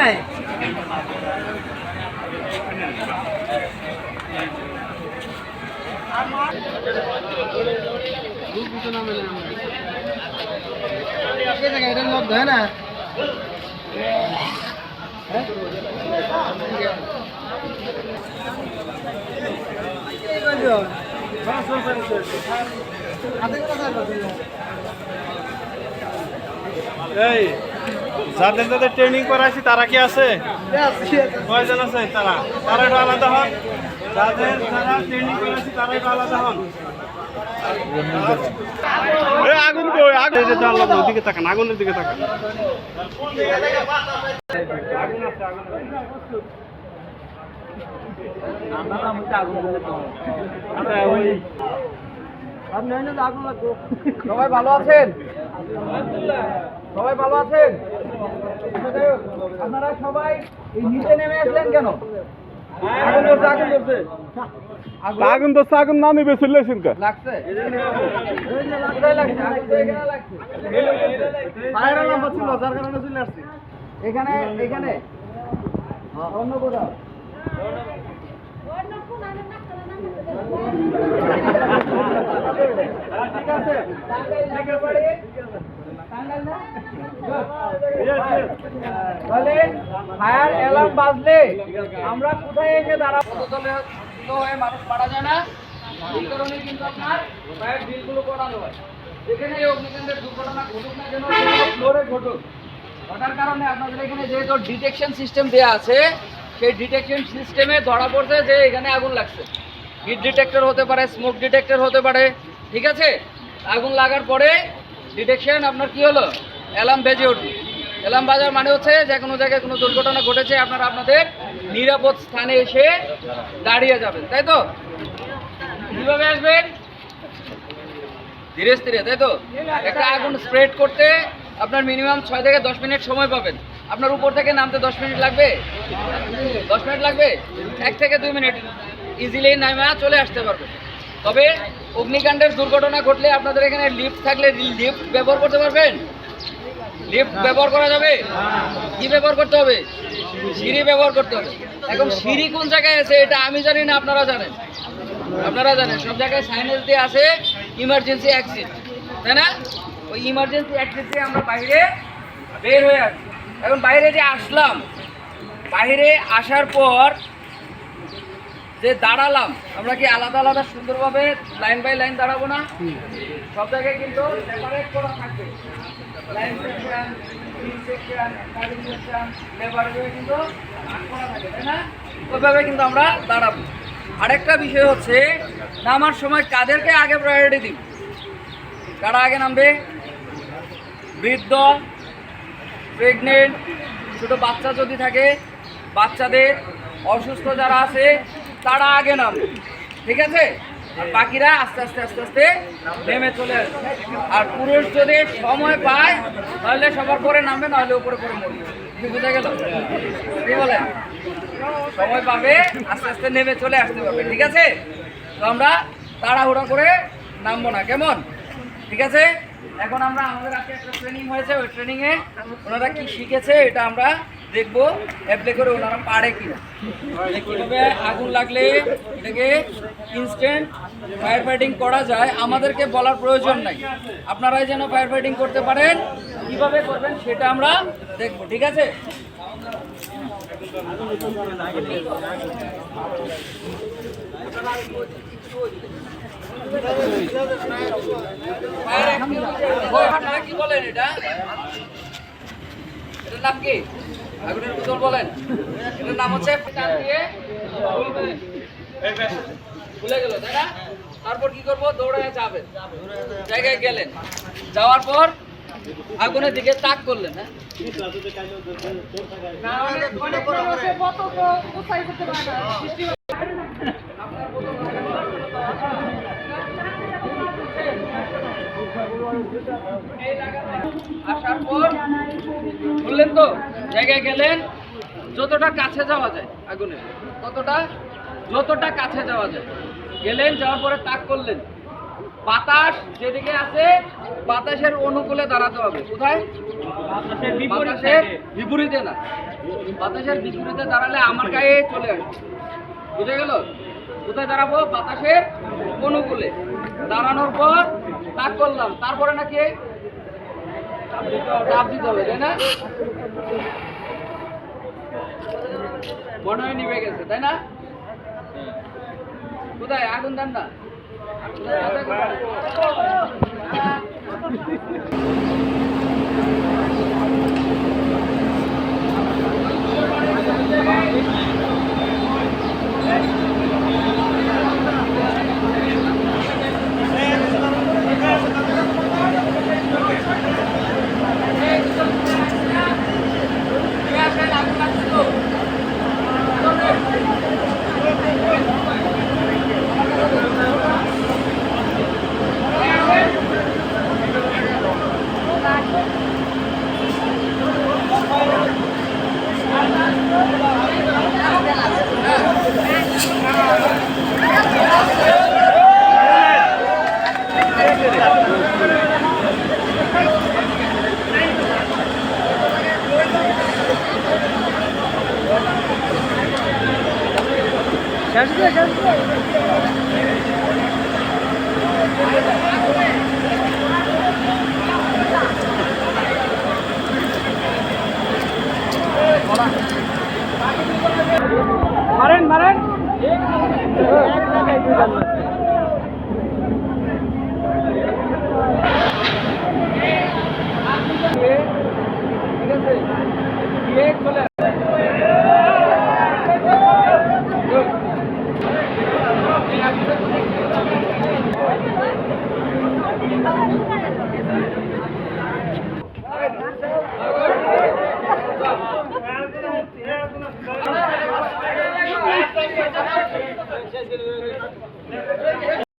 নাই এটা লোক হয় না এই যাদের যাদের ট্রেনিং করাইছি তারা কি আছে? কয়জন আছে? তারা একটু আলাদা হন। যাদের যারা ট্রেনিং করাইছি তারা একটু আলাদা হন। আগুন কই? আগুন দিকে তাকান, আগুনের দিকে তাকান। আগুন আছে, সবাই ভালো আছেন? সবাই ভালো আছেন? আপনারা সবাই এই নিচে নেমে আসলেন কেন? আগুন তো আগুন না নিবে চলে আসেন কা লাগছে কোথায় লাগছে? এখানে লাগছে, ফায়ার নাম্বার ছিল যার কারণে চলে আসছে। এখানে এখানে অন্য কোথাও ঠিক আছে। তাহলে ফায়ার অ্যালার্ম বাজলে আমরা কোথায় এসে দাঁড়াবো? হয়ে মানুষ মারা যায় না, এই কারণে কিন্তু আপনার ফায়ার বিলগুলো করানো হয়। যেখানে অগ্নিকাণ্ডের দুর্ঘটনা ঘটুক না কেন, ফ্লোরে ঘটুক, ঘটার কারণে আপনাদের এখানে যেহেতু ডিটেকশন সিস্টেম দেওয়া আছে, সেই ডিটেকশন সিস্টেমে ধরা পড়ছে যে এখানে আগুন লাগছে। হিট ডিটেক্টর হতে পারে, স্মোক ডিটেক্টর হতে পারে, ঠিক আছে? আগুন লাগার পরে ডিটেকশন আপনার কি হলো, অ্যালার্ম বেজে উঠবে। অ্যালার্ম বাজার মানে হচ্ছে যে কোনো জায়গায় কোনো দুর্ঘটনা ঘটেছে, আপনারা আপনাদের নিরাপদ স্থানে এসে দাঁড়িয়ে যাবেন, তাই তো? কীভাবে আসবেন? ধীরে স্থিরে, তাই তো? একটা আগুন স্প্রেড করতে আপনার মিনিমাম 6 থেকে 10 মিনিট সময় পাবেন। আপনার উপর থেকে নামতে 10 মিনিট লাগবে? 10 মিনিট লাগবে? 1 থেকে 2 মিনিট ইজিলি নামে চলে আসতে পারবে। তবে অগ্নিকাণ্ডের দুর্ঘটনা ঘটলে আপনাদের এখানে লিফট থাকলে লিফট ব্যবহার করতে পারবেন? লিফট ব্যবহার করা যাবে? কি ব্যবহার করতে হবে? সিঁড়ি ব্যবহার করতে হবে। এখন সিঁড়ি কোন জায়গায় আছে এটা আমি জানি না, আপনারা জানেন? আপনারা জানেন সব জায়গায় সাইনেজ দিয়ে আছে ইমার্জেন্সি এক্সিট, তাই না? ওই ইমার্জেন্সি এক্সিট দিয়ে আমরা বাইরে বের হয়ে আসি। এখন বাইরে যে আসলাম, বাইরে আসার পর যে দাঁড়ালাম, আমরা কি আলাদা আলাদা সুন্দরভাবে লাইন বাই লাইন দাঁড়াবো না? সব জায়গায় কিন্তু সেপারেট করা থাকবে। Line section, fill section, cutting section, labour কিন্তু ভাগ করা থাকে, তাই না? ওইভাবে কিন্তু আমরা দাঁড়াবো। আরেকটা বিষয় হচ্ছে, নামার সময় কাদেরকে আগে প্রায়োরিটি দিব? কারা আগে নামবে? বৃদ্ধ, প্রেগনেন্ট, ছোটো বাচ্চা যদি থাকে, বাচ্চাদের, অসুস্থ যারা আছে তারা আগে নামবে, ঠিক আছে? আর বাকিরা আস্তে আস্তে আস্তে আস্তে নেমে চলে আসবে। আর পুরুষ যদি সময় পায় তাহলে সবার পরে নামবে, নাহলে উপরে পরে মরবে। কি বোঝা গেল? কি বলেন? সময় পাবে, আস্তে আস্তে নেমে চলে আসতে পারবে, ঠিক আছে? তো আমরা তাড়াহুড়া করে নামবো না, কেমন? ঠিক আছে? এখন আমরা আমাদের আজকে একটা ট্রেনিং হয়েছে, ওই ট্রেনিংয়ে ওনারা কি শিখেছে এটা আমরা দেখবো অ্যাপ্লাই করে ওনারা পারে কিনা। কীভাবে আগুন লাগলে এটাকে ইনস্ট্যান্ট ফায়ার ফাইটিং করা যায়, আমাদেরকে বলার প্রয়োজন নাই। আপনারাই যেন ফায়ার ফাইটিং করতে পারেন, কীভাবে করবেন সেটা আমরা দেখবো, ঠিক আছে? কি বলেন এটা? এটার নাম কি? আগুনের বোতল বলেন। এটার নাম হচ্ছে খুলে গেল, তাই না? তারপর কি করবো? দৌড়ে যাবেন, জায়গায় গেলেন, যাওয়ার পর আগুনের দিকে তাক করলেন। হ্যাঁ, আসার পর বললেন তো, জায়গায় গেলেন, যতটা কাছে যাওয়া যায় আগুনের, যতটা কাছে যাওয়া যায় গেলেন, যাওয়ার পরে তাক করলেন। বাতাস যেদিকে আছে বাতাসের অনুকূলে দাঁড়াতে হবে। কোথায়? বাতাসের বিপরীতে না, বাতাসের বিপরীতে দাঁড়ালে আমার গায়ে চলে আসবে, বুঝে গেল? কোথায় দাঁড়াবো? বাতাসের অনুকূলে। দাঁড়ানোর পর তাক করলাম, তারপরে নাকি চাপ দিতে হবে, তাই না? মনে হয় নিভে গেছে, তাই না? কোথায় আগুন দেন না? মারেন মারেন। ঠিক আছে, দিয়ে চলে